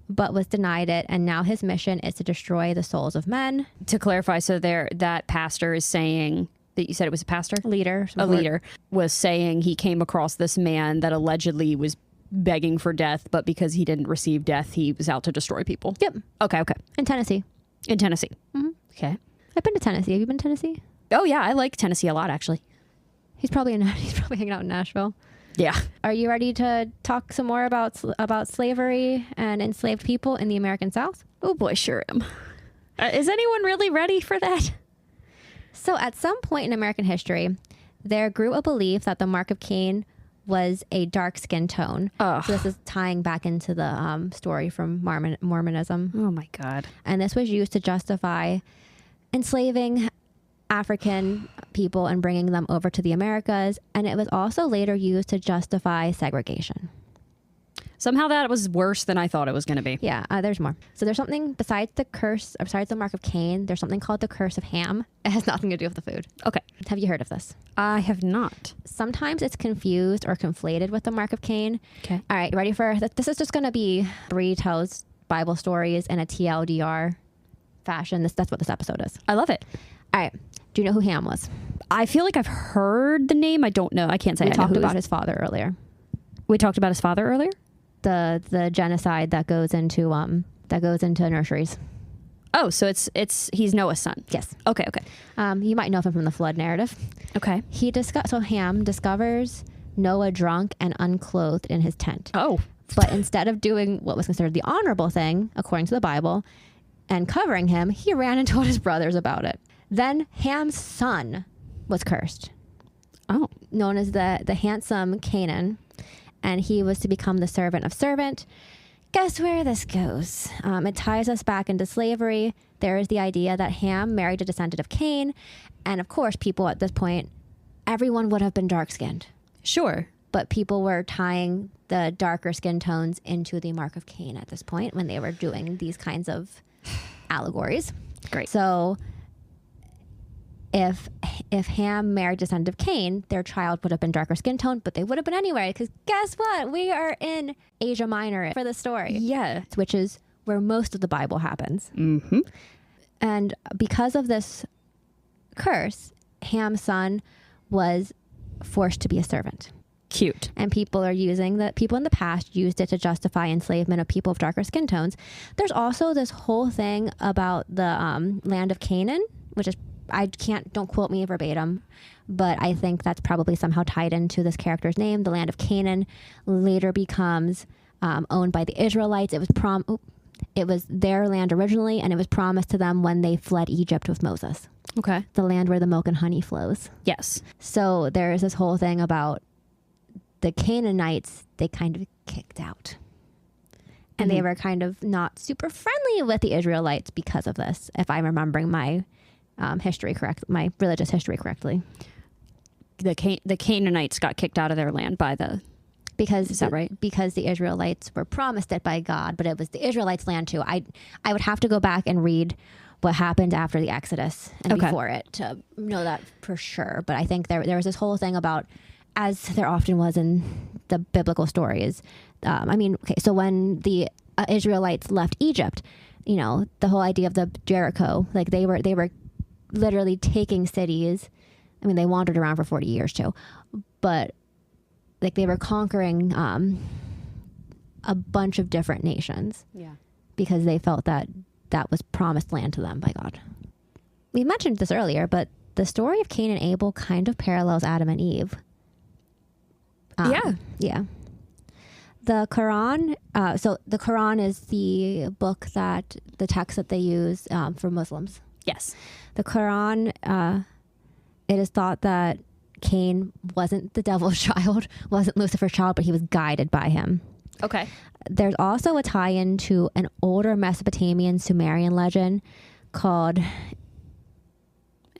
but was denied it, and now his mission is to destroy the souls of men. To clarify, so that pastor is saying that you said it was a pastor? Leader. A leader was saying he came across this man that allegedly was begging for death, but because he didn't receive death, he was out to destroy people. Yep. Okay. In Tennessee. In Tennessee. Mm-hmm. Okay. I've been to Tennessee. Have you been to Tennessee? Oh, yeah. I like Tennessee a lot, actually. He's probably hanging out in Nashville. Yeah. Are you ready to talk some more about slavery and enslaved people in the American South? Oh, boy, sure am. Is anyone really ready for that? So at some point in American history, there grew a belief that the Mark of Cain was a dark skin tone. Ugh. So this is tying back into the story from Mormonism. Oh, my God. And this was used to justify enslaving African people and bringing them over to the Americas. And it was also later used to justify segregation. Somehow that was worse than I thought it was going to be. Yeah, there's more. So there's something besides the curse, or besides the Mark of Cain, there's something called the curse of Ham. It has nothing to do with the food. Okay. Have you heard of this? I have not. Sometimes it's confused or conflated with the Mark of Cain. Okay. All right, ready for this? Is just going to be Bree tells Bible stories in a TLDR fashion. That's what this episode is. I love it. All right. Do you know who Ham was? I feel like I've heard the name. I don't know. I can't say We I know talked who about his father earlier. We talked about his father earlier? The genocide that goes into nurseries. Oh, so it's he's Noah's son. Yes. Okay. You might know him from the flood narrative. Okay. So Ham discovers Noah drunk and unclothed in his tent. Oh. But instead of doing what was considered the honorable thing, according to the Bible, and covering him, he ran and told his brothers about it. Then Ham's son was cursed. Oh. Known as the handsome Canaan. And he was to become the servant of servant. Guess where this goes? It ties us back into slavery. There is the idea that Ham married a descendant of Cain. And of course, people at this point, everyone would have been dark-skinned. Sure. But people were tying the darker skin tones into the Mark of Cain at this point when they were doing these kinds of allegories. Great. So if Ham married a descendant of Cain, their child would have been darker skin tone, but they would have been anyway, because guess what? We are in Asia Minor for the story. Yeah. Which is where most of the Bible happens. Mm-hmm. And because of this curse, Ham's son was forced to be a servant. Cute. And people in the past used it to justify enslavement of people of darker skin tones. There's also this whole thing about the land of Canaan, which is, don't quote me verbatim, but I think that's probably somehow tied into this character's name. The land of Canaan later becomes owned by the Israelites. It was their land originally, and it was promised to them when they fled Egypt with Moses. Okay. The land where the milk and honey flows. Yes. So there is this whole thing about the Canaanites, they kind of kicked out. And they were kind of not super friendly with the Israelites because of this, if I'm remembering my my religious history correctly. The Canaanites got kicked out of their land by the... Is that right? Because the Israelites were promised it by God, but it was the Israelites' land too. I would have to go back and read what happened after the Exodus and before it to know that for sure. But I think there was this whole thing about, as there often was in the biblical stories. So when the Israelites left Egypt, the whole idea of the Jericho, like they were literally taking cities. I mean, they wandered around for 40 years too, but like they were conquering a bunch of different nations. Yeah. Because they felt that was promised land to them by God. We mentioned this earlier, but the story of Cain and Abel kind of parallels Adam and Eve. Yeah. The Quran, the Quran is the text that they use for Muslims. Yes. The Quran, it is thought that Cain wasn't the devil's child, wasn't Lucifer's child, but he was guided by him. Okay. There's also a tie-in to an older Mesopotamian Sumerian legend called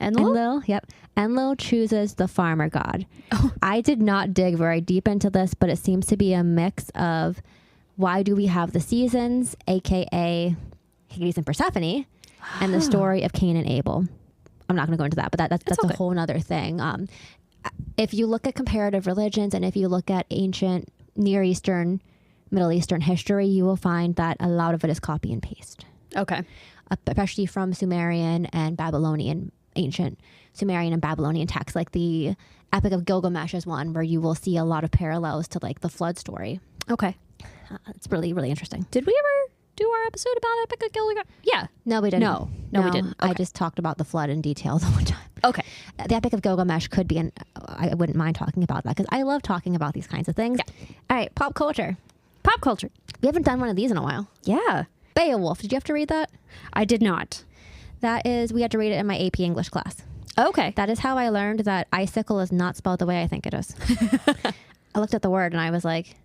Enlil. Yep. Enlil chooses the farmer god. Oh. I did not dig very deep into this, but it seems to be a mix of why do we have the seasons, aka Hades and Persephone, and the story of Cain and Abel. I'm not going to go into that, but that's a whole nother thing. If you look at comparative religions and if you look at ancient Near Eastern, Middle Eastern history, you will find that a lot of it is copy and paste. Okay. Especially from Sumerian and Babylonian, ancient Sumerian and Babylonian texts. Like the Epic of Gilgamesh is one where you will see a lot of parallels to like the flood story. Okay. It's really, really interesting. Did we ever do our episode about Epic of Gilgamesh? Yeah. No, we didn't. No, we didn't. Okay. I just talked about the flood in detail the one time. Okay. The Epic of Gilgamesh could be I wouldn't mind talking about that because I love talking about these kinds of things. Yeah. All right, pop culture. Pop culture. We haven't done one of these in a while. Yeah. Beowulf. Did you have to read that? I did not. We had to read it in my AP English class. Okay. That is how I learned that icicle is not spelled the way I think it is. I looked at the word and I was like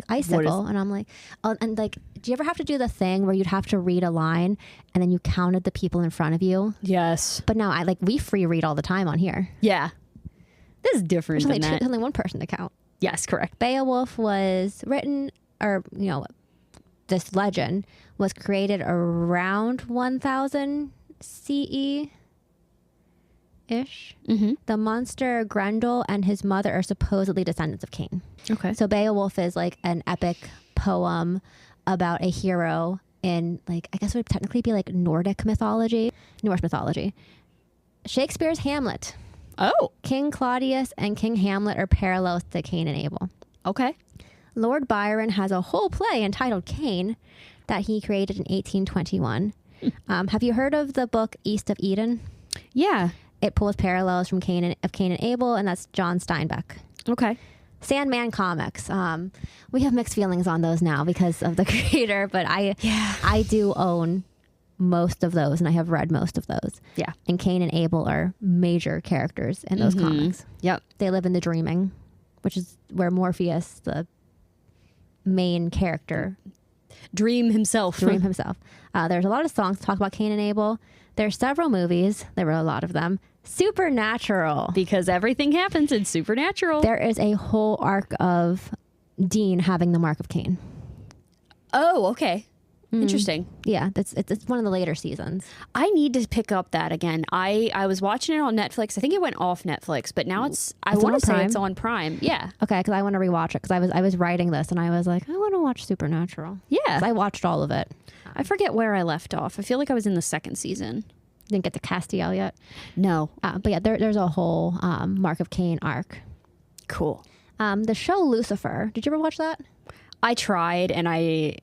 icicle, and I'm like, oh, and like, do you ever have to do the thing where you'd have to read a line and then you counted the people in front of you? Yes. But no, we free read all the time on here. Yeah. This is different than that. There's only one person to count. Yes, correct. Beowulf was written, this legend was created around 1000 CE. Ish. Mm-hmm. The monster Grendel and his mother are supposedly descendants of Cain. Okay. So Beowulf is like an epic poem about a hero in I guess it would technically be like Norse mythology. Shakespeare's Hamlet. Oh. King Claudius and King Hamlet are parallels to Cain and Abel. Okay. Lord Byron has a whole play entitled Cain that he created in 1821. Have you heard of the book East of Eden? Yeah. It pulls parallels from Cain and Abel, and that's John Steinbeck. Okay. Sandman comics. We have mixed feelings on those now because of the creator, but I do own most of those, and I have read most of those. Yeah. And Cain and Abel are major characters in those comics. Yep. They live in the Dreaming, which is where Morpheus, the main character, Dream himself. There's a lot of songs that talk about Cain and Abel. There's several movies. There were a lot of them. Supernatural. Because everything happens in Supernatural. There is a whole arc of Dean having the Mark of Cain. Oh, okay. Interesting. Yeah, it's one of the later seasons. I need to pick up that again. I was watching it on Netflix. I think it went off Netflix, but now I want to say it's on Prime. Yeah. Okay, because I want to rewatch it because I was writing this and I was like, I want to watch Supernatural. Yeah. I watched all of it. I forget where I left off. I feel like I was in the second season. Didn't get to Castiel yet. No. But yeah, there's a whole Mark of Cain arc. Cool. The show Lucifer. Did you ever watch that? I tried and I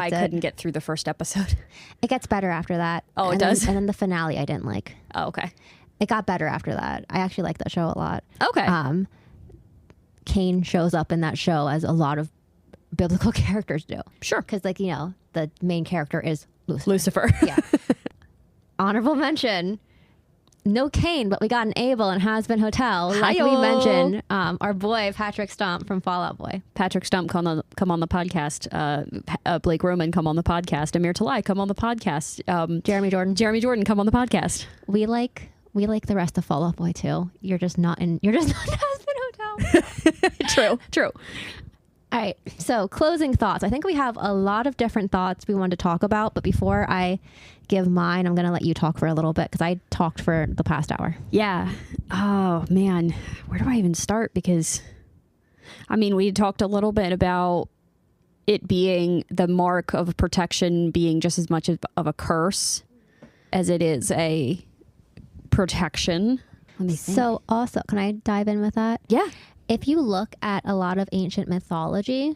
couldn't get through the first episode. It gets better after that. Oh, it does? And then the finale I didn't like. Oh, okay. It got better after that. I actually like that show a lot. Okay. Cain shows up in that show as a lot of biblical characters do. Sure. Because the main character is Lucifer. Yeah. Honorable mention. No Cain, but we got an Abel in Has Been Hotel. Like we mentioned, our boy Patrick Stump from Fall Out Boy. Patrick Stump come on the podcast. Blake Roman come on the podcast. Amir Talai come on the podcast. Jeremy Jordan come on the podcast. We like the rest of Fall Out Boy too. You're just not in Has Been Hotel. True. All right. So closing thoughts. I think we have a lot of different thoughts we want to talk about, but before I give mine, I'm going to let you talk for a little bit because I talked for the past hour. Yeah. Oh man, where do I even start? Because we talked a little bit about it being the mark of protection being just as much of a curse as it is a protection. Let me think. So also, can I dive in with that? Yeah. If you look at a lot of ancient mythology,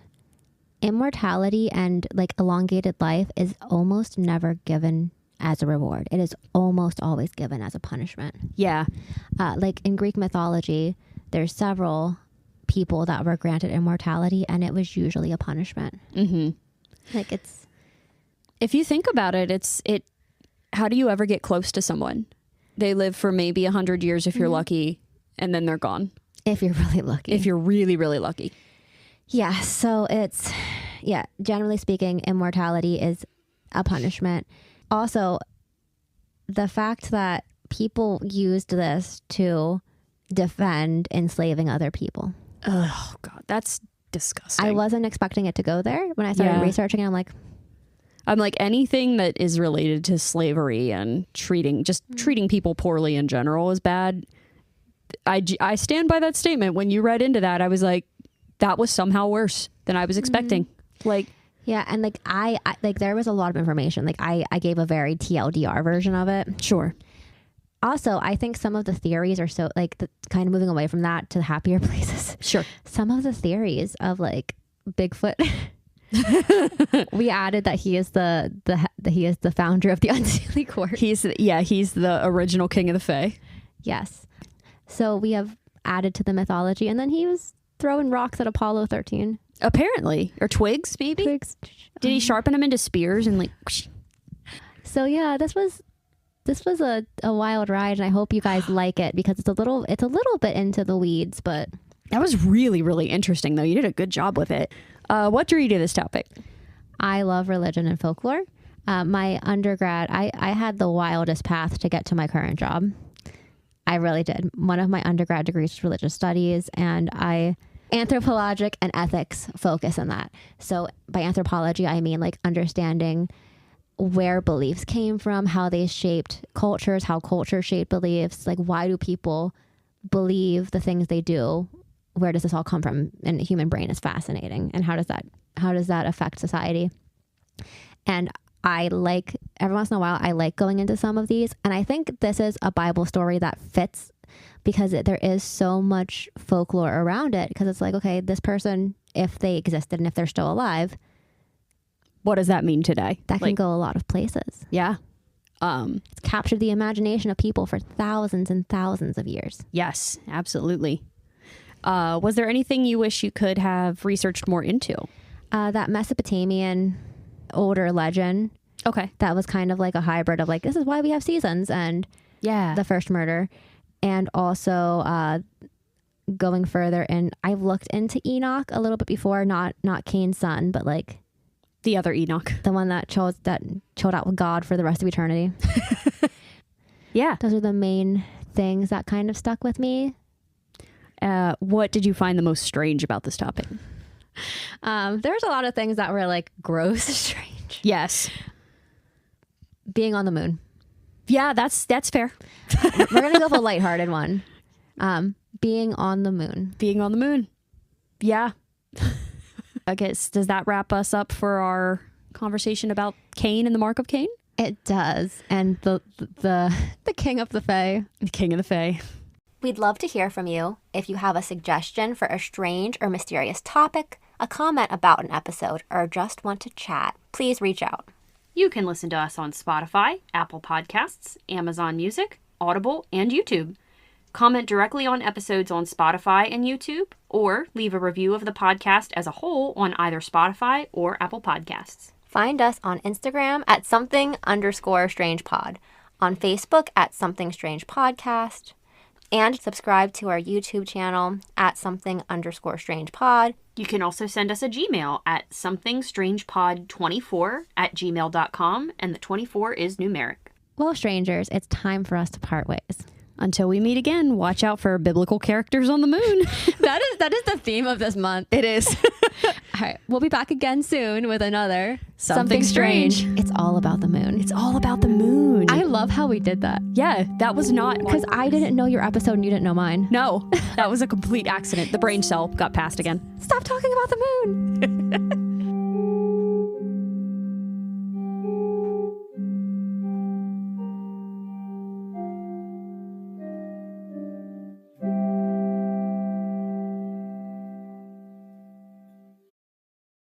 immortality and elongated life is almost never given as a reward. It is almost always given as a punishment. Yeah. In Greek mythology, there's several people that were granted immortality and it was usually a punishment. Mm-hmm. If you think about it, how do you ever get close to someone? They live for maybe 100 years if you're lucky, and then they're gone. If you're really lucky. If you're really, really lucky. Yeah. So generally speaking, immortality is a punishment. Also, the fact that people used this to defend enslaving other people. Oh, God. That's disgusting. I wasn't expecting it to go there. When I started researching it, I'm like, I'm like, anything that is related to slavery and treating people poorly in general is bad. I stand by that statement. When you read into that, I was like, that was somehow worse than I was expecting. Like, yeah, and like I like there was a lot of information. Like I gave a very TLDR version of it. sure. Also, I think some of the theories are so like kind of moving away from that to happier places. Sure. Some of the theories of like Bigfoot. We added that he is the founder of the Unseelie Court. He's the original king of the Fae. Yes. So we have added to the mythology, and then he was throwing rocks at Apollo 13. Apparently. Or twigs, maybe? Twigs. Did he sharpen them into spears and like... whoosh? So yeah, this was a wild ride, and I hope you guys like it because it's a little bit into the weeds, but... That was really, really interesting, though. You did a good job with it. What drew you to this topic? I love religion and folklore. My undergrad, I had the wildest path to get to my current job. I really did. One of my undergrad degrees was religious studies, and anthropologic and ethics focus on that. So by anthropology, I mean like understanding where beliefs came from, how they shaped cultures, how culture shaped beliefs, like why do people believe the things they do? Where does this all come from? And the human brain is fascinating. And how does that affect society? And I like, every once in a while, I like going into some of these. And I think this is a Bible story that fits because there is so much folklore around it. Because it's like, okay, this person, if they existed and if they're still alive, What does that mean today? that can go a lot of places. Yeah. It's captured the imagination of people for thousands and thousands of years. Yes, absolutely. Was there anything you wish you could have researched more into? That Mesopotamian older legend. Okay. That was kind of like a hybrid of like, this is why we have seasons and Yeah. the first murder. And also going further, and I've looked into Enoch a little bit before, not Cain's son, but like the other Enoch. the one that chilled out with God for the rest of eternity. Yeah. Those are the main things that kind of stuck with me. What did you find the most strange about this topic? There's a lot of things that were like gross, strange. Yes. Being on the moon. Yeah, that's fair. We're gonna go for a lighthearted one. Being on the moon. Being on the moon. Yeah. I guess, does that wrap us up for our conversation about Cain and the Mark of Cain? It does. And the king of the Fae. The king of the Fae. We'd love to hear from you. If you have a suggestion for a strange or mysterious topic, a comment about an episode, or just want to chat, please reach out. You can listen to us on Spotify, Apple Podcasts, Amazon Music, Audible, and YouTube. Comment directly on episodes on Spotify and YouTube, or leave a review of the podcast as a whole on either Spotify or Apple Podcasts. Find us on Instagram at something_strangepod, on Facebook at Something Strange Podcast, and subscribe to our YouTube channel at something_strangepod. You can also send us a Gmail at somethingstrangepod24@gmail.com, and the 24 is numeric. Well, strangers, it's time for us to part ways. Until we meet again, watch out for biblical characters on the moon. That is the theme of this month. It is. All right, we'll be back again soon with another Something Strange. It's all about the moon. It's all about the moon. I love how we did that. Yeah, that was not... Because I didn't know your episode and you didn't know mine. No, that was a complete accident. The brain cell got passed again. Stop talking about the moon.